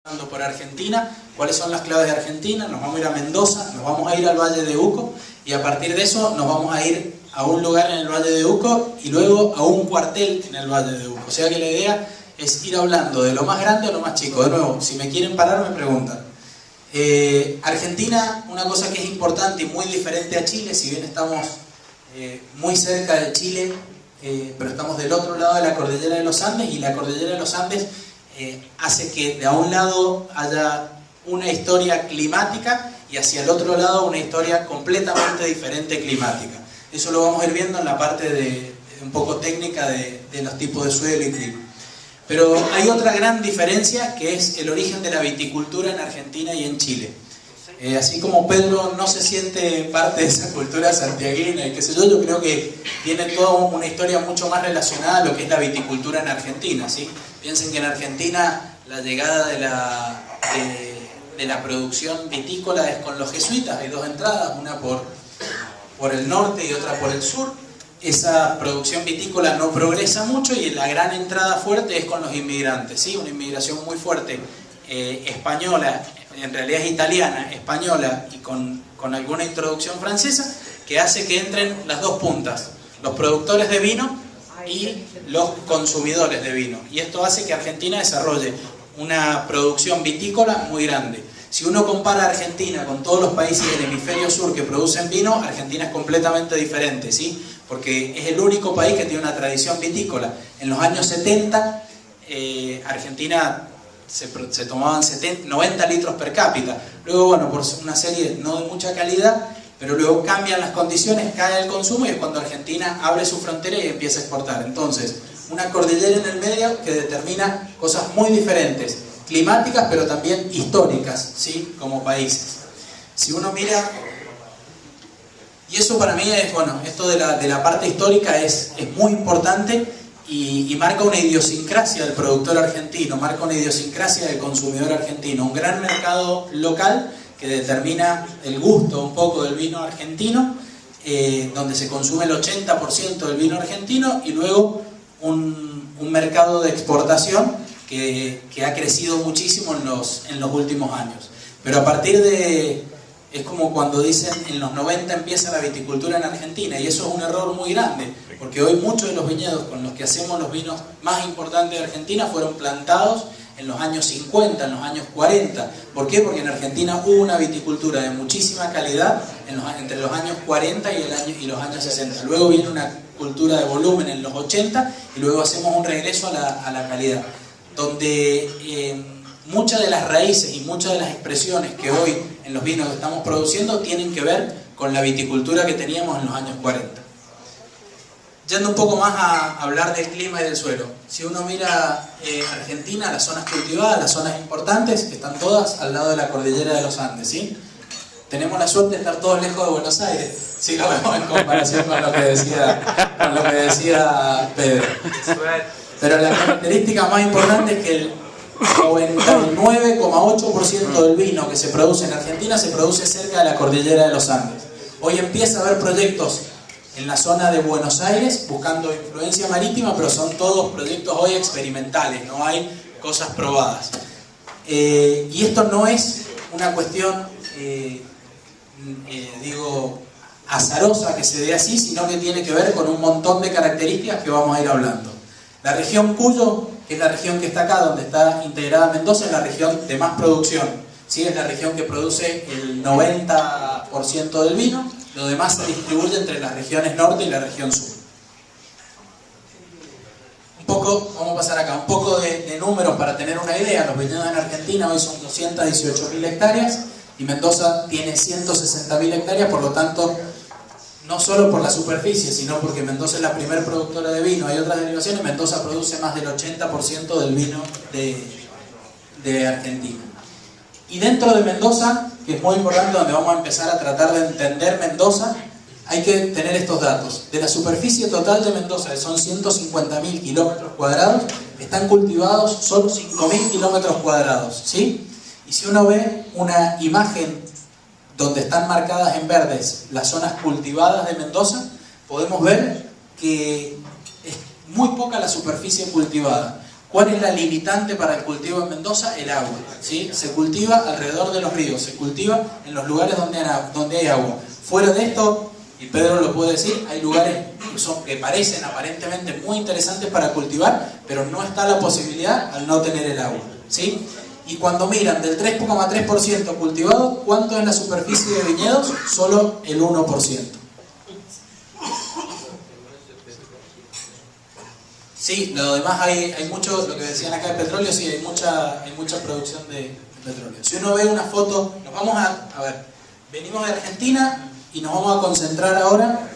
Por Argentina, cuáles son las claves de Argentina, nos vamos a ir a Mendoza, nos vamos a ir al Valle de Uco y a partir de eso nos vamos a ir a un lugar en el Valle de Uco y luego a un cuartel en el Valle de Uco. O sea que la idea es ir hablando de lo más grande a lo más chico. De nuevo, si me quieren parar me preguntan. Argentina, una cosa que es importante y muy diferente a Chile, si bien estamos muy cerca de Chile, pero estamos del otro lado de la cordillera de los Andes, y la cordillera de los Andes hace que de a un lado haya una historia climática y hacia el otro lado una historia completamente diferente climática. Eso lo vamos a ir viendo en la parte de un poco técnica de los tipos de suelo y clima. Pero hay otra gran diferencia, que es el origen de la viticultura en Argentina y en Chile. Así como Pedro no se siente parte de esa cultura santiaguina y qué sé yo creo que tiene toda una historia mucho más relacionada a lo que es la viticultura en Argentina, ¿sí? Piensen que en Argentina la llegada de la producción vitícola es con los jesuitas. Hay dos entradas, una por el norte y otra por el sur. Esa producción vitícola no progresa mucho y la gran entrada fuerte es con los inmigrantes, ¿sí? Una inmigración muy fuerte española, en realidad es italiana, española y con alguna introducción francesa, que hace que entren las dos puntas, los productores de vino y los consumidores de vino. Y esto hace que Argentina desarrolle una producción vitícola muy grande. Si uno compara Argentina con todos los países del hemisferio sur que producen vino, Argentina es completamente diferente, ¿sí? Porque es el único país que tiene una tradición vitícola. En los años 70, Argentina se tomaban 90 litros per cápita. Luego, bueno, por una serie no de mucha calidad, pero luego cambian las condiciones, cae el consumo y es cuando Argentina abre su frontera y empieza a exportar. Entonces, una cordillera en el medio que determina cosas muy diferentes, climáticas pero también históricas, ¿sí? Como países. Si uno mira, y eso para mí es, bueno, esto de la parte histórica es muy importante y marca una idiosincrasia del productor argentino, marca una idiosincrasia del consumidor argentino, un gran mercado local que determina el gusto un poco del vino argentino, donde se consume el 80% del vino argentino, y luego un mercado de exportación que ha crecido muchísimo en los últimos años. Pero a partir de, es como cuando dicen en los 90 empieza la viticultura en Argentina, y eso es un error muy grande, porque hoy muchos de los viñedos con los que hacemos los vinos más importantes de Argentina fueron plantados en los años 50, en los años 40. ¿Por qué? Porque en Argentina hubo una viticultura de muchísima calidad entre los años 40 y los años 60. Luego viene una cultura de volumen en los 80 y luego hacemos un regreso a la calidad, donde muchas de las raíces y muchas de las expresiones que hoy en los vinos que estamos produciendo tienen que ver con la viticultura que teníamos en los años 40. Yendo un poco más a hablar del clima y del suelo. Si uno mira Argentina, las zonas cultivadas, las zonas importantes, están todas al lado de la cordillera de los Andes, ¿sí? Tenemos la suerte de estar todos lejos de Buenos Aires, si lo vemos en comparación con lo que decía Pedro. Pero la característica más importante es que el 99,8% del vino que se produce en Argentina se produce cerca de la cordillera de los Andes. Hoy empieza a haber proyectos en la zona de Buenos Aires buscando influencia marítima, pero son todos proyectos hoy experimentales, no hay cosas probadas. Y esto no es una cuestión, azarosa que se dé así, sino que tiene que ver con un montón de características que vamos a ir hablando. La región Cuyo, que es la región que está acá, donde está integrada Mendoza, es la región de más producción, ¿sí? Es la región que produce el 90% del vino. Lo demás se distribuye entre las regiones norte y la región sur. Vamos a pasar acá, un poco de números para tener una idea. Los viñedos en Argentina hoy son 218.000 hectáreas y Mendoza tiene 160.000 hectáreas, por lo tanto, no solo por la superficie, sino porque Mendoza es la primer productora de vino. Hay otras derivaciones, Mendoza produce más del 80% del vino de Argentina. Y dentro de Mendoza, que es muy importante, donde vamos a empezar a tratar de entender Mendoza, hay que tener estos datos. De la superficie total de Mendoza, que son 150.000 kilómetros cuadrados, están cultivados solo 5.000 kilómetros cuadrados, ¿sí? Y si uno ve una imagen donde están marcadas en verdes las zonas cultivadas de Mendoza, podemos ver que es muy poca la superficie cultivada. ¿Cuál es la limitante para el cultivo en Mendoza? El agua, ¿sí? Se cultiva alrededor de los ríos, se cultiva en los lugares donde hay agua. Fuera de esto, y Pedro lo puede decir, hay lugares que parecen aparentemente muy interesantes para cultivar, pero no está la posibilidad al no tener el agua, ¿sí? Y cuando miran del 3,3% cultivado, ¿cuánto es la superficie de viñedos? Solo el 1%. Sí, lo demás hay mucho, lo que decían acá de petróleo, sí, hay mucha producción de petróleo. Si uno ve una foto, nos vamos a ver, venimos de Argentina y nos vamos a concentrar ahora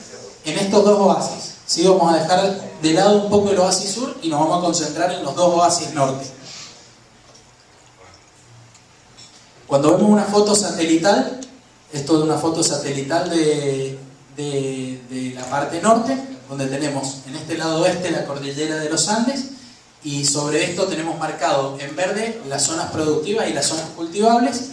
en estos dos oasis. ¿Sí? Vamos a dejar de lado un poco el oasis sur y nos vamos a concentrar en los dos oasis norte. Cuando vemos una foto satelital, esto es una foto satelital de la parte norte, donde tenemos en este lado oeste la cordillera de los Andes, y sobre esto tenemos marcado en verde las zonas productivas y las zonas cultivables,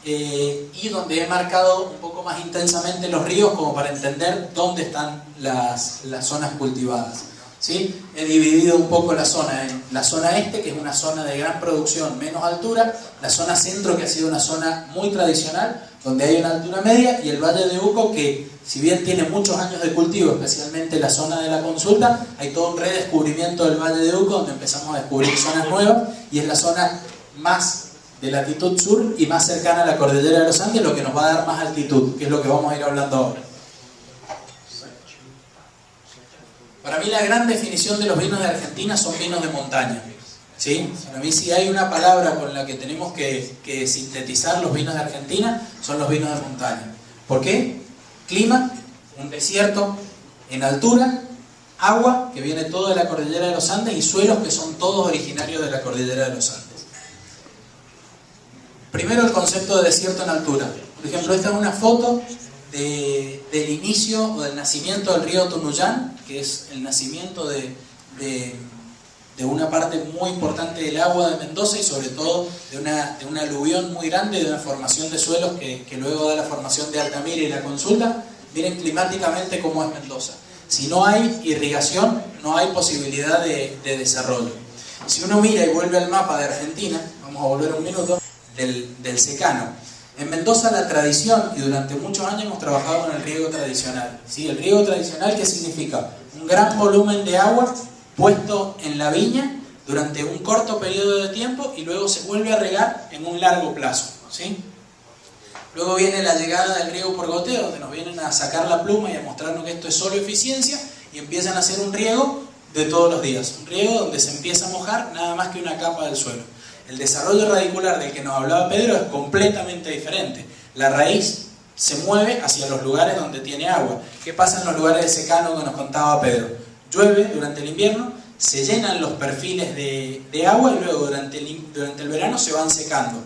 y donde he marcado un poco más intensamente los ríos como para entender dónde están las zonas cultivadas, ¿sí? He dividido un poco la zona en la zona este, que es una zona de gran producción, menos altura, la zona centro, que ha sido una zona muy tradicional, donde hay una altura media, y el Valle de Uco, que si bien tiene muchos años de cultivo, especialmente la zona de la Consulta, hay todo un redescubrimiento del Valle de Uco, donde empezamos a descubrir zonas nuevas, y es la zona más de latitud sur y más cercana a la cordillera de los Andes, lo que nos va a dar más altitud, que es lo que vamos a ir hablando ahora. Para mí la gran definición de los vinos de Argentina son vinos de montaña, ¿sí? Para mí si hay una palabra con la que tenemos que sintetizar los vinos de Argentina, son los vinos de montaña. ¿Por qué? Clima, un desierto en altura, agua, que viene todo de la cordillera de los Andes, y suelos que son todos originarios de la cordillera de los Andes. Primero, el concepto de desierto en altura. Por ejemplo, esta es una foto del inicio o del nacimiento del río Tunuyán, que es el nacimiento de una parte muy importante del agua de Mendoza, y sobre todo de una aluvión muy grande, de una formación de suelos que luego da la formación de Altamira y la Consulta. Miren climáticamente cómo es Mendoza. Si no hay irrigación, no hay posibilidad de desarrollo. Si uno mira y vuelve al mapa de Argentina, vamos a volver un minuto, del secano. En Mendoza la tradición, y durante muchos años hemos trabajado con el riego tradicional, ¿sí? El riego tradicional, ¿qué significa? Un gran volumen de agua puesto en la viña durante un corto periodo de tiempo y luego se vuelve a regar en un largo plazo, ¿sí? Luego viene la llegada del riego por goteo, donde nos vienen a sacar la pluma y a mostrarnos que esto es solo eficiencia, y empiezan a hacer un riego de todos los días, un riego donde se empieza a mojar nada más que una capa del suelo. El desarrollo radicular del que nos hablaba Pedro es completamente diferente. La raíz se mueve hacia los lugares donde tiene agua. ¿Qué pasa en los lugares de secano que nos contaba Pedro? Llueve durante el invierno, se llenan los perfiles de agua, y luego durante el verano se van secando.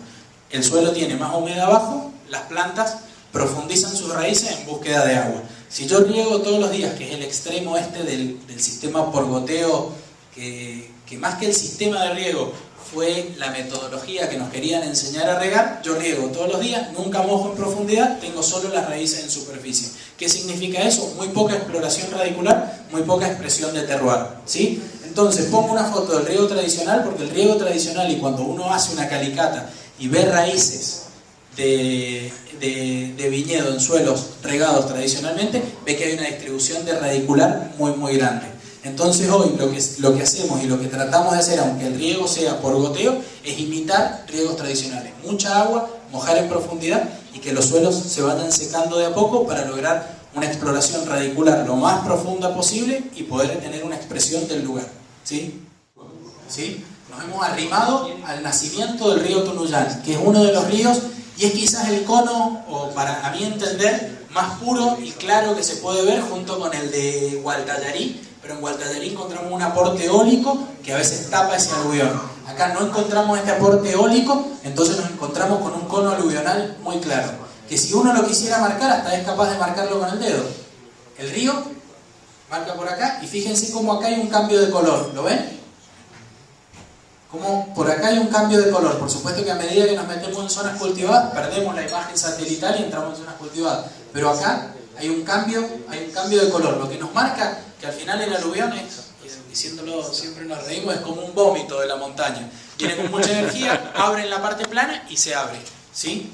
El suelo tiene más humedad abajo, las plantas profundizan sus raíces en búsqueda de agua. Si yo riego todos los días, que es el extremo este del sistema por goteo, que más que el sistema de riego fue la metodología que nos querían enseñar a regar, yo riego todos los días, nunca mojo en profundidad, tengo solo las raíces en superficie. ¿Qué significa eso? Muy poca exploración radicular, muy poca expresión de terroir, ¿sí? Entonces pongo una foto del riego tradicional, porque el riego tradicional, y cuando uno hace una calicata y ve raíces de viñedo en suelos regados tradicionalmente, ve que hay una distribución de radicular muy grande. Entonces hoy lo que hacemos y lo que tratamos de hacer, aunque el riego sea por goteo, es imitar riegos tradicionales. Mucha agua, mojar en profundidad, y que los suelos se vayan secando de a poco para lograr una exploración radicular lo más profunda posible y poder tener una expresión del lugar, ¿sí? ¿Sí? Nos hemos arrimado al nacimiento del río Tunuyán, que es uno de los ríos, y es quizás el cono, o para a mi entender, más puro y claro que se puede ver, junto con el de Gualtallarí. Pero en Gualtallarí encontramos un aporte eólico que a veces tapa ese aluvión. Acá no encontramos este aporte eólico, entonces nos encontramos con un cono aluvional muy claro, que si uno lo quisiera marcar, hasta es capaz de marcarlo con el dedo. El río marca por acá, y fíjense cómo acá hay un cambio de color, ¿lo ven? Como por acá hay un cambio de color. Por supuesto que a medida que nos metemos en zonas cultivadas, perdemos la imagen satelital y entramos en zonas cultivadas, pero acá hay un cambio de color, lo que nos marca que al final el aluvión diciéndolo siempre nos reímos, es como un vómito de la montaña. Viene con mucha energía, abre en la parte plana y se abre, ¿sí?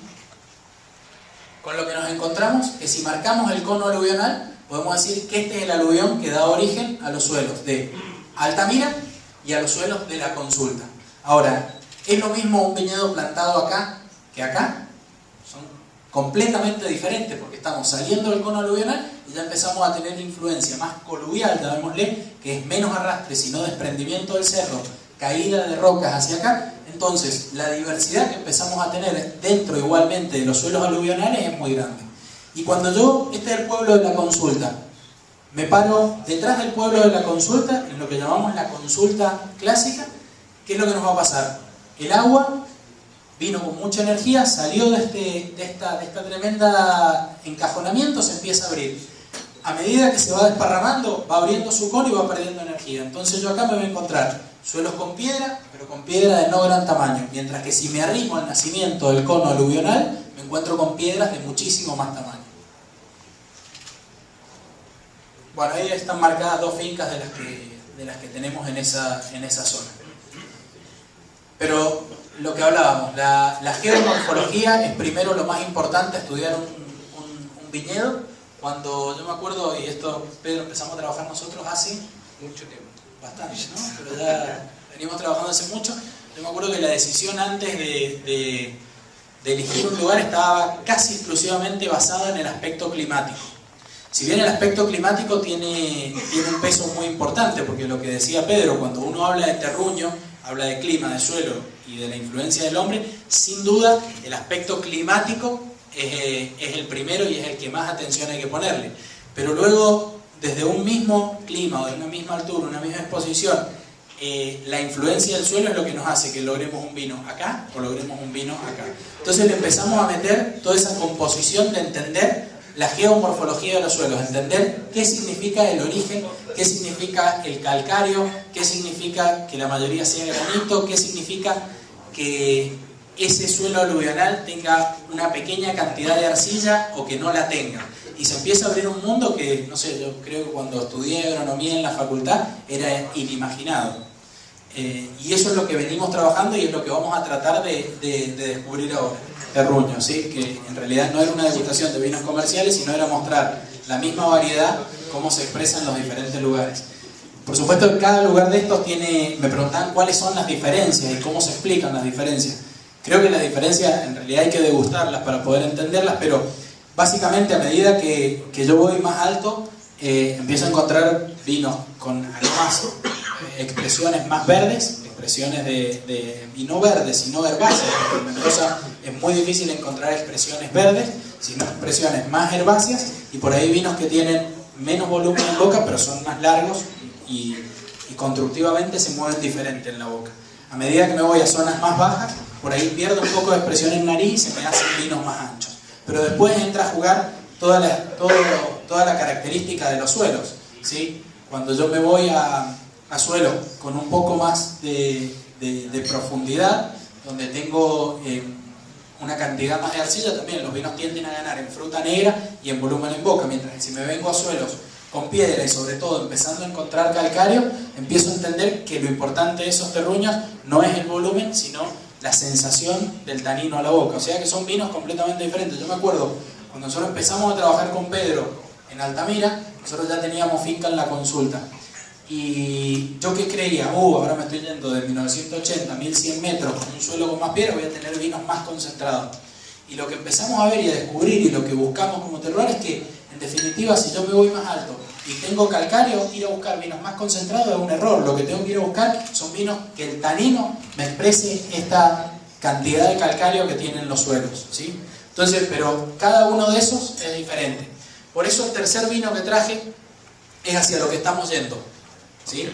Con lo que nos encontramos es si marcamos el cono aluvional, podemos decir que este es el aluvión que da origen a los suelos de Altamira y a los suelos de la Consulta. Ahora, ¿es lo mismo un viñedo plantado acá que acá? Son completamente diferentes porque estamos saliendo del cono aluvional y ya empezamos a tener influencia más coluvial, llamémosle, que es menos arrastre, sino desprendimiento del cerro, caída de rocas hacia acá. Entonces, la diversidad que empezamos a tener dentro igualmente de los suelos aluvionales es muy grande. Y cuando yo, este es el pueblo de la Consulta, me paro detrás del pueblo de la Consulta, en lo que llamamos la consulta clásica, ¿qué es lo que nos va a pasar? El agua vino con mucha energía, salió de esta tremenda encajonamiento, se empieza a abrir. A medida que se va desparramando, va abriendo su cono y va perdiendo energía. Entonces yo acá me voy a encontrar suelos con piedra, pero con piedra de no gran tamaño. Mientras que si me arrimo al nacimiento del cono aluvional, me encuentro con piedras de muchísimo más tamaño. Bueno, ahí están marcadas dos fincas de las que tenemos en esa zona. Pero lo que hablábamos, la geomorfología es primero lo más importante, estudiar un viñedo. Cuando yo me acuerdo, y esto, Pedro, empezamos a trabajar nosotros hace mucho tiempo, bastante, ¿no? Pero ya venimos trabajando hace mucho. Yo me acuerdo que la decisión antes de elegir un lugar estaba casi exclusivamente basada en el aspecto climático. Si bien el aspecto climático tiene un peso muy importante, porque lo que decía Pedro, cuando uno habla de terruño, habla de clima, de suelo y de la influencia del hombre, sin duda el aspecto climático es el primero y es el que más atención hay que ponerle. Pero luego, desde un mismo clima o de una misma altura, una misma exposición, la influencia del suelo es lo que nos hace que logremos un vino acá o logremos un vino acá. Entonces le empezamos a meter toda esa composición de entender la geomorfología de los suelos, entender qué significa el origen, qué significa el calcáreo, qué significa que la mayoría sea granito, qué significa que ese suelo aluvional tenga una pequeña cantidad de arcilla o que no la tenga. Y se empieza a abrir un mundo que, no sé, yo creo que cuando estudié agronomía en la facultad era inimaginado. Y eso es lo que venimos trabajando y es lo que vamos a tratar de descubrir ahora. Terruño, ¿sí? Que en realidad no era una degustación de vinos comerciales, sino era mostrar la misma variedad, cómo se expresa en los diferentes lugares. Por supuesto que cada lugar de estos tiene, me preguntaban cuáles son las diferencias y cómo se explican las diferencias. Creo que las diferencias en realidad hay que degustarlas para poder entenderlas, pero básicamente a medida que yo voy más alto, empiezo a encontrar vinos con aromas, expresiones más verdes, expresiones y no verdes, sino herbáceas, porque en Mendoza es muy difícil encontrar expresiones verdes, sino expresiones más herbáceas, y por ahí vinos que tienen menos volumen en boca, pero son más largos y constructivamente se mueven diferente en la boca. A medida que me voy a zonas más bajas, por ahí pierdo un poco de expresión en nariz y se me hacen vinos más anchos. Pero después entra a jugar toda la característica de los suelos, ¿sí? Cuando yo me voy a suelos con un poco más de profundidad, donde tengo una cantidad más de arcilla, también los vinos tienden a ganar en fruta negra y en volumen en boca, mientras que si me vengo a suelos con piedra y sobre todo empezando a encontrar calcáreo, empiezo a entender que lo importante de esos terruños no es el volumen, sino la sensación del tanino a la boca. O sea que son vinos completamente diferentes. Yo me acuerdo, cuando nosotros empezamos a trabajar con Pedro en Altamira, nosotros ya teníamos finca en la Consulta. Y yo que creía, ahora me estoy yendo de 1980 a 1100 metros con un suelo con más piedra, voy a tener vinos más concentrados. Y lo que empezamos a ver y a descubrir y lo que buscamos como terroir es que, en definitiva, si yo me voy más alto y tengo calcáreo, ir a buscar vinos más concentrados es un error. Lo que tengo que ir a buscar son vinos que el tanino me exprese esta cantidad de calcáreo que tienen los suelos, ¿sí? Entonces, pero cada uno de esos es diferente. Por eso el tercer vino que traje es hacia lo que estamos yendo, ¿sí?